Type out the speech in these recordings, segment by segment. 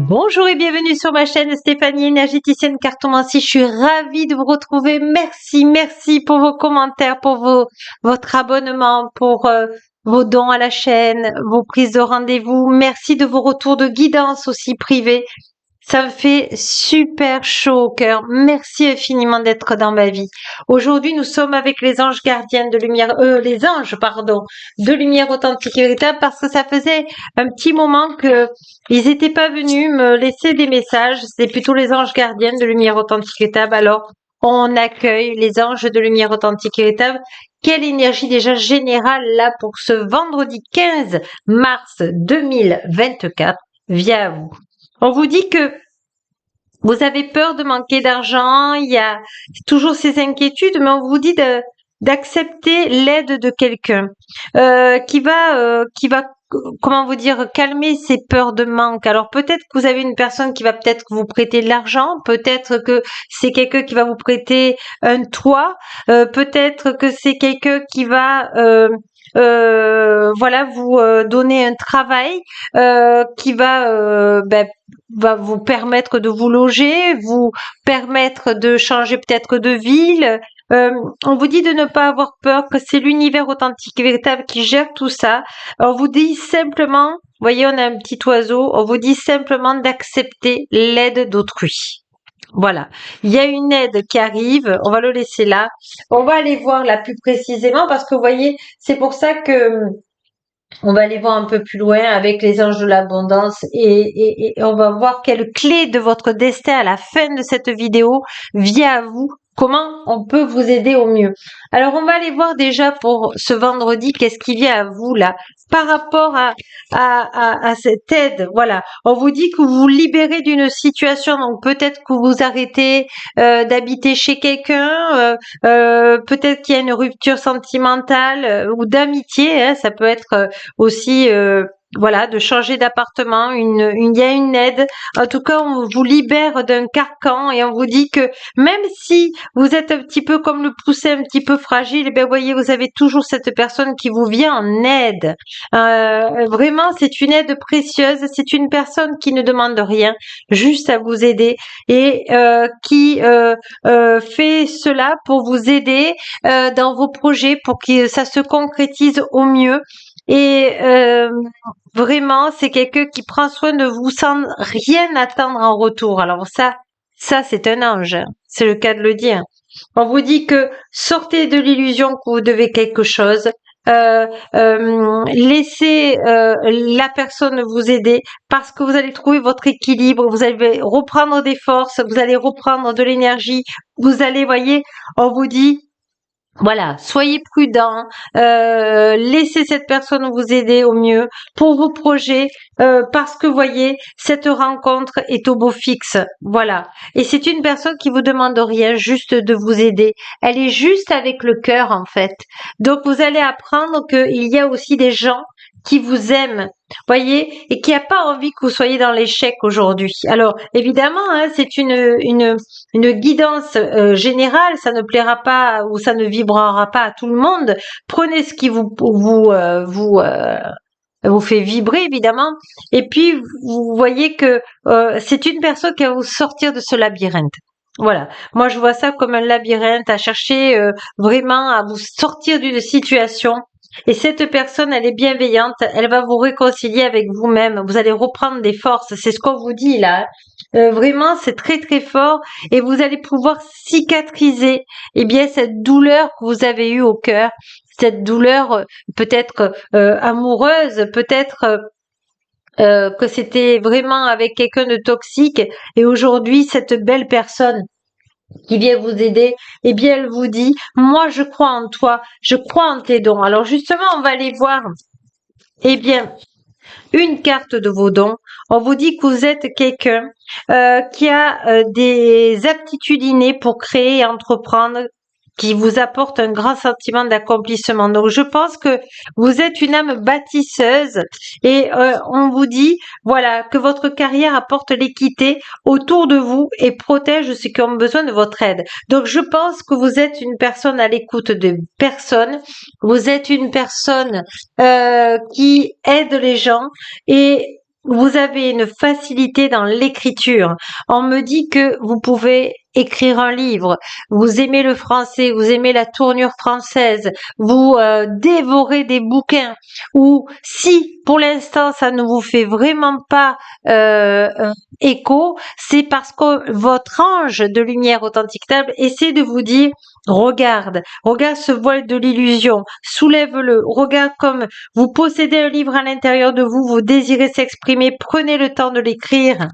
Bonjour et bienvenue sur ma chaîne Stéphanie énergéticienne cartomancie. Je suis ravie de vous retrouver. Merci pour vos commentaires, pour votre abonnement, pour vos dons à la chaîne, vos prises de rendez-vous. Merci de vos retours de guidance aussi privés. Ça me fait super chaud au cœur. Merci infiniment d'être dans ma vie. Aujourd'hui, nous sommes avec les anges gardiens de lumière, les anges, pardon, de lumière authentique et véritable, parce que ça faisait un petit moment que ils étaient pas venus me laisser des messages. C'est plutôt les anges gardiens de lumière authentique et véritable. Alors, on accueille les anges de lumière authentique et véritable. Quelle énergie déjà générale là pour ce vendredi 15 mars 2024 via vous. On vous dit que vous avez peur de manquer d'argent, il y a toujours ces inquiétudes, mais on vous dit d'accepter l'aide de quelqu'un qui va, comment vous dire, calmer ces peurs de manque. Alors peut-être que vous avez une personne qui va peut-être vous prêter de l'argent, peut-être que c'est quelqu'un qui va vous prêter un toit, peut-être que c'est quelqu'un qui va voilà, vous donner un travail qui va vous permettre de vous loger, vous permettre de changer peut-être de ville. On vous dit de ne pas avoir peur, que c'est l'univers authentique et véritable qui gère tout ça. On vous dit simplement, vous voyez, on a un petit oiseau, on vous dit simplement d'accepter l'aide d'autrui. Voilà, il y a une aide qui arrive, on va le laisser là. On va aller voir là plus précisément parce que vous voyez, c'est pour ça que on va aller voir un peu plus loin avec les anges de l'abondance et on va voir quelle clé de votre destin à la fin de cette vidéo vient à vous. Comment on peut vous aider au mieux. Alors, on va aller voir déjà pour ce vendredi, qu'est-ce qui vient à vous là par rapport à cette aide. Voilà, on vous dit que vous vous libérez d'une situation, donc peut-être que vous arrêtez d'habiter chez quelqu'un, peut-être qu'il y a une rupture sentimentale ou d'amitié, hein, ça peut être aussi voilà, de changer d'appartement, il y a une aide. En tout cas, on vous libère d'un carcan et on vous dit que même si vous êtes un petit peu comme le poussin, un petit peu fragile, eh bien, voyez, vous avez toujours cette personne qui vous vient en aide. Vraiment, c'est une aide précieuse. C'est une personne qui ne demande rien, juste à vous aider et qui fait cela pour vous aider dans vos projets, pour que ça se concrétise au mieux. Et vraiment, c'est quelqu'un qui prend soin de vous sans rien attendre en retour. Alors ça c'est un ange, hein. C'est le cas de le dire. On vous dit que sortez de l'illusion que vous devez quelque chose. Laissez la personne vous aider parce que vous allez trouver votre équilibre, vous allez reprendre des forces, vous allez reprendre de l'énergie, vous allez, voyez, on vous dit voilà, soyez prudents, laissez cette personne vous aider au mieux pour vos projets, parce que voyez, cette rencontre est au beau fixe, voilà. Et c'est une personne qui vous demande rien, juste de vous aider. Elle est juste avec le cœur en fait. Donc vous allez apprendre qu'il y a aussi des gens qui vous aiment, voyez, et qui n'a pas envie que vous soyez dans l'échec aujourd'hui. Alors évidemment, hein, c'est une guidance générale, ça ne plaira pas ou ça ne vibrera pas à tout le monde. Prenez ce qui vous fait vibrer évidemment, et puis vous voyez que c'est une personne qui va vous sortir de ce labyrinthe. Voilà, moi je vois ça comme un labyrinthe à chercher vraiment à vous sortir d'une situation. Et cette personne, elle est bienveillante, elle va vous réconcilier avec vous-même. Vous allez reprendre des forces, c'est ce qu'on vous dit là, hein. Vraiment, c'est très fort et vous allez pouvoir cicatriser bien cette douleur que vous avez eue au cœur, cette douleur peut-être amoureuse, peut-être que c'était vraiment avec quelqu'un de toxique et aujourd'hui cette belle personne qui vient vous aider, bien elle vous dit, moi je crois en toi, je crois en tes dons. Alors justement, on va aller voir, bien, une carte de vos dons. On vous dit que vous êtes quelqu'un qui a des aptitudes innées pour créer et entreprendre, qui vous apporte un grand sentiment d'accomplissement. Donc je pense que vous êtes une âme bâtisseuse et on vous dit voilà que votre carrière apporte l'équité autour de vous et protège ceux qui ont besoin de votre aide. Donc je pense que vous êtes une personne à l'écoute de personnes, vous êtes une personne qui aide les gens et vous avez une facilité dans l'écriture. On me dit que vous pouvez écrire un livre, vous aimez le français, vous aimez la tournure française, vous dévorez des bouquins, ou si pour l'instant ça ne vous fait vraiment pas écho, c'est parce que votre ange de lumière authentique table essaie de vous dire: regarde ce voile de l'illusion, soulève-le, regarde comme vous possédez un livre à l'intérieur de vous, vous désirez s'exprimer, prenez le temps de l'écrire.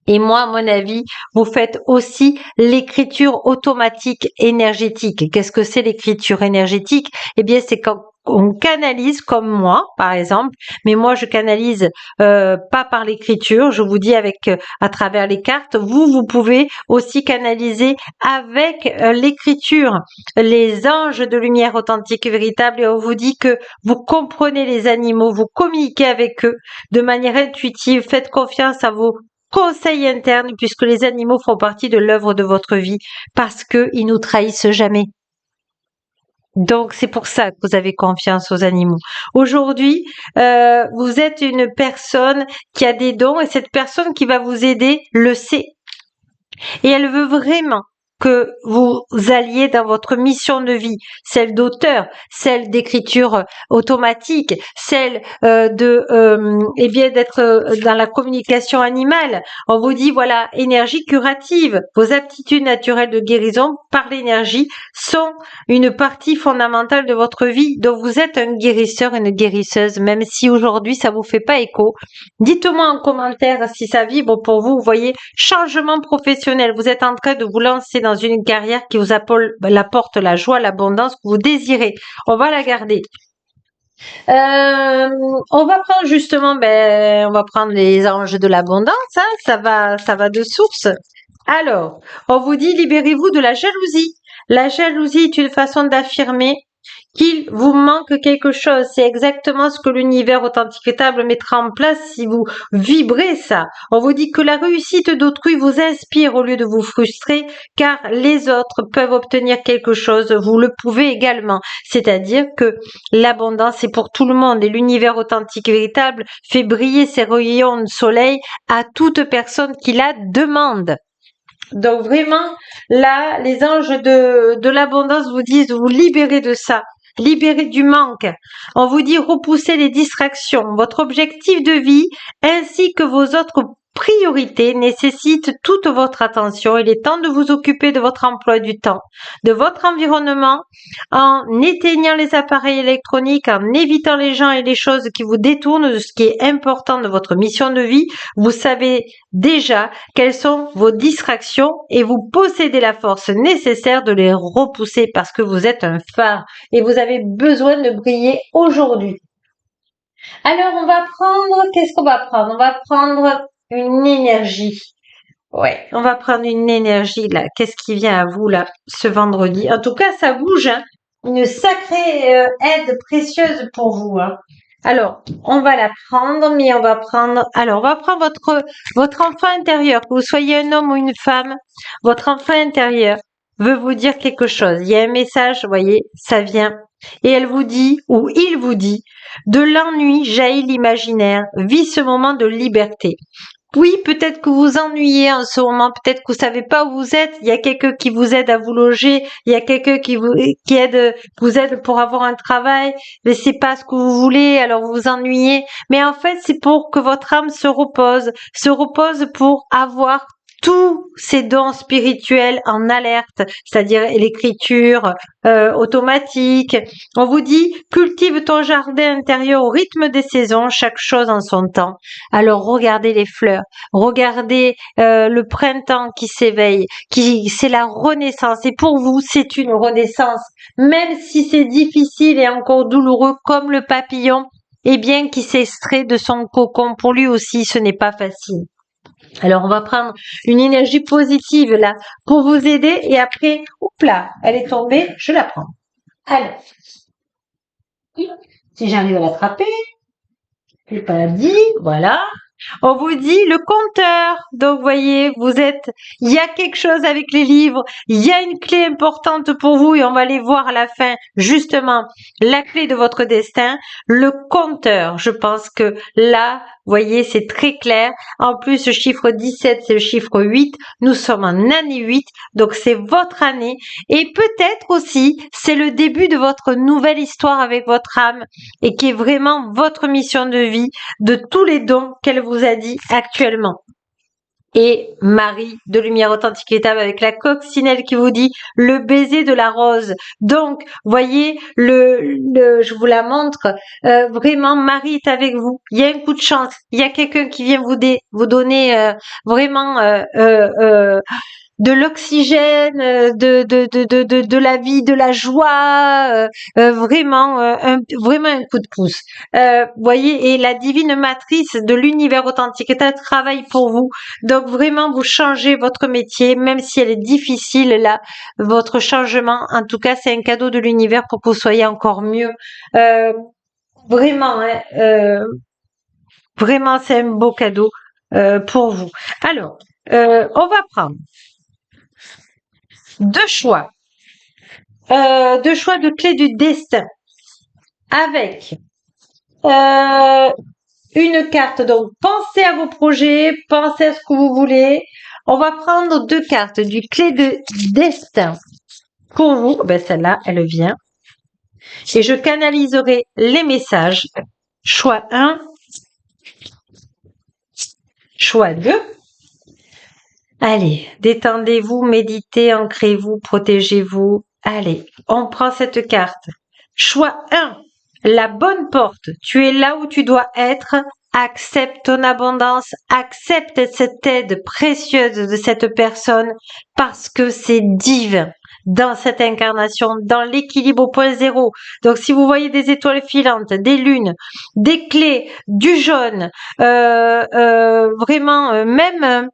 Et moi, à mon avis, vous faites aussi l'écriture automatique énergétique. Qu'est-ce que c'est l'écriture énergétique? Eh bien, c'est quand on canalise comme moi, par exemple, mais moi je canalise pas par l'écriture, je vous dis avec à travers les cartes. Vous pouvez aussi canaliser avec l'écriture, les anges de lumière authentique et véritable, et on vous dit que vous comprenez les animaux, vous communiquez avec eux de manière intuitive, faites confiance à vos conseils internes puisque les animaux font partie de l'œuvre de votre vie parce qu'ils nous trahissent jamais. Donc c'est pour ça que vous avez confiance aux animaux. Aujourd'hui, vous êtes une personne qui a des dons et cette personne qui va vous aider le sait. Et elle veut vraiment que vous alliez dans votre mission de vie, celle d'auteur, celle d'écriture automatique, celle eh bien d'être dans la communication animale. On vous dit voilà, énergie curative, vos aptitudes naturelles de guérison par l'énergie sont une partie fondamentale de votre vie. Donc vous êtes un guérisseur, une guérisseuse, même si aujourd'hui ça vous fait pas écho. Dites-moi en commentaire si ça vibre pour vous. Vous voyez, changement professionnel. Vous êtes en train de vous lancer dans une carrière qui vous apporte la joie, l'abondance que vous désirez. On va la garder. On va prendre justement, on va prendre les anges de l'abondance. Hein, ça va de source. Alors, on vous dit libérez-vous de la jalousie. La jalousie est une façon d'affirmer qu'il vous manque quelque chose. C'est exactement ce que l'univers authentifiable mettra en place si vous vibrez ça. On vous dit que la réussite d'autrui vous inspire au lieu de vous frustrer, car les autres peuvent obtenir quelque chose, vous le pouvez également. C'est-à-dire que l'abondance est pour tout le monde et l'univers authentique et véritable fait briller ses rayons de soleil à toute personne qui la demande. Donc vraiment, là, les anges de l'abondance vous disent de vous libérer de ça. Libérer du manque. On vous dit repousser les distractions. Votre objectif de vie ainsi que vos autres priorités nécessitent toute votre attention. Il est temps de vous occuper de votre emploi du temps, de votre environnement, en éteignant les appareils électroniques, en évitant les gens et les choses qui vous détournent de ce qui est important de votre mission de vie. Vous savez déjà quelles sont vos distractions et vous possédez la force nécessaire de les repousser parce que vous êtes un phare et vous avez besoin de briller aujourd'hui. Alors, qu'est-ce qu'on va prendre? On va prendre une énergie. Ouais, on va prendre une énergie là. Qu'est-ce qui vient à vous là ce vendredi? En tout cas, ça bouge, hein. Une sacrée aide précieuse pour vous, hein. Alors, on va la prendre, mais on va prendre votre enfant intérieur, que vous soyez un homme ou une femme, votre enfant intérieur veut vous dire quelque chose. Il y a un message, vous voyez, ça vient. Et elle vous dit, ou il vous dit, de l'ennui jaillit l'imaginaire, vis ce moment de liberté. Oui, peut-être que vous ennuyez en ce moment, peut-être que vous savez pas où vous êtes. Il y a quelqu'un qui vous aide à vous loger, il y a quelqu'un qui vous aide pour avoir un travail, mais c'est pas ce que vous voulez, alors vous vous ennuyez. Mais en fait, c'est pour que votre âme se repose pour avoir tous ces dons spirituels en alerte, c'est-à-dire l'écriture automatique. On vous dit, cultive ton jardin intérieur au rythme des saisons, chaque chose en son temps. Alors regardez les fleurs, regardez le printemps qui s'éveille, c'est la renaissance. Et pour vous, c'est une renaissance, même si c'est difficile et encore douloureux, comme le papillon, eh bien qui s'extrait de son cocon. Pour lui aussi, ce n'est pas facile. Alors, on va prendre une énergie positive là pour vous aider et après, oups là, elle est tombée, je la prends. Alors, si j'arrive à l'attraper, je l'ai pas dit, voilà, On vous dit le compteur. Donc, voyez, il y a quelque chose avec les livres. Il y a une clé importante pour vous et on va aller voir à la fin, justement, la clé de votre destin. Le compteur. Je pense que là, voyez, c'est très clair. En plus, le chiffre 17, c'est le chiffre 8. Nous sommes en année 8. Donc, c'est votre année. Et peut-être aussi, c'est le début de votre nouvelle histoire avec votre âme et qui est vraiment votre mission de vie, de tous les dons qu'elle vous a dit actuellement. Et Marie de Lumière Authentique Véritable avec la coccinelle qui vous dit le baiser de la rose. Donc, voyez, je vous la montre. Vraiment, Marie est avec vous. Il y a un coup de chance. Il y a quelqu'un qui vient vous donner vraiment de l'oxygène, de la vie, de la joie, vraiment un coup de pouce. Voyez, et la divine matrice de l'univers authentique est un travail pour vous. Donc vraiment, vous changez votre métier, même si elle est difficile là, votre changement. En tout cas, c'est un cadeau de l'univers pour que vous soyez encore mieux. Vraiment, hein, vraiment, c'est un beau cadeau pour vous. Alors, on va prendre deux choix de clés du destin avec une carte. Donc, pensez à vos projets, pensez à ce que vous voulez. On va prendre deux cartes du clé de destin pour vous. Ben, celle-là, elle vient. Et je canaliserai les messages. Choix 1, choix 2. Allez, détendez-vous, méditez, ancrez-vous, protégez-vous. Allez, on prend cette carte. Choix 1, la bonne porte. Tu es là où tu dois être. Accepte ton abondance, accepte cette aide précieuse de cette personne parce que c'est divin dans cette incarnation, dans l'équilibre au point zéro. Donc si vous voyez des étoiles filantes, des lunes, des clés, du jaune, vraiment même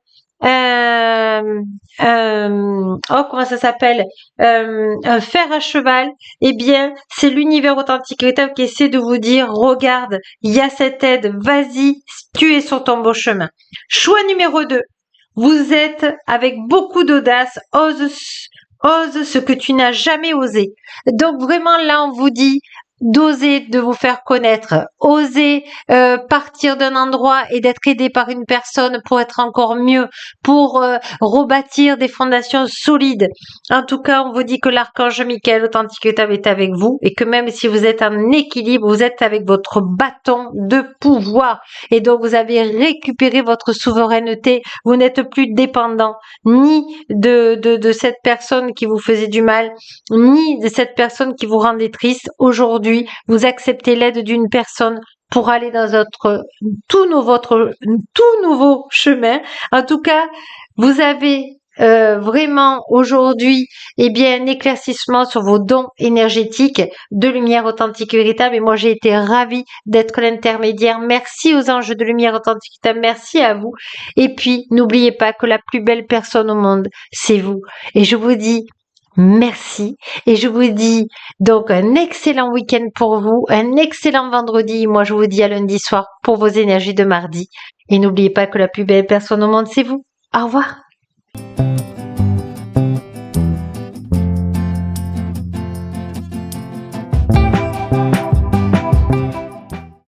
comment ça s'appelle, un fer à cheval, eh bien, c'est l'univers authentique véritable qui essaie de vous dire, regarde, il y a cette aide, vas-y, tu es sur ton beau chemin. Choix numéro 2. Vous êtes avec beaucoup d'audace, ose ce que tu n'as jamais osé. Donc vraiment là, on vous dit, d'oser de vous faire connaître, oser partir d'un endroit et d'être aidé par une personne pour être encore mieux, pour rebâtir des fondations solides. En tout cas, on vous dit que l'archange Michael authentique est avec vous et que même si vous êtes en équilibre, vous êtes avec votre bâton de pouvoir et donc vous avez récupéré votre souveraineté. Vous n'êtes plus dépendant ni de cette personne qui vous faisait du mal, ni de cette personne qui vous rendait triste. Aujourd'hui, vous acceptez l'aide d'une personne pour aller dans votre tout nouveau chemin. En tout cas, vous avez vraiment aujourd'hui un éclaircissement sur vos dons énergétiques de lumière authentique et véritable et moi j'ai été ravie d'être l'intermédiaire. Merci aux anges de lumière authentique et véritable, merci à vous et puis n'oubliez pas que la plus belle personne au monde c'est vous et je vous dis merci et je vous dis donc un excellent week-end pour vous, un excellent vendredi. Moi je vous dis à lundi soir pour vos énergies de mardi et n'oubliez pas que la plus belle personne au monde c'est vous. Au revoir.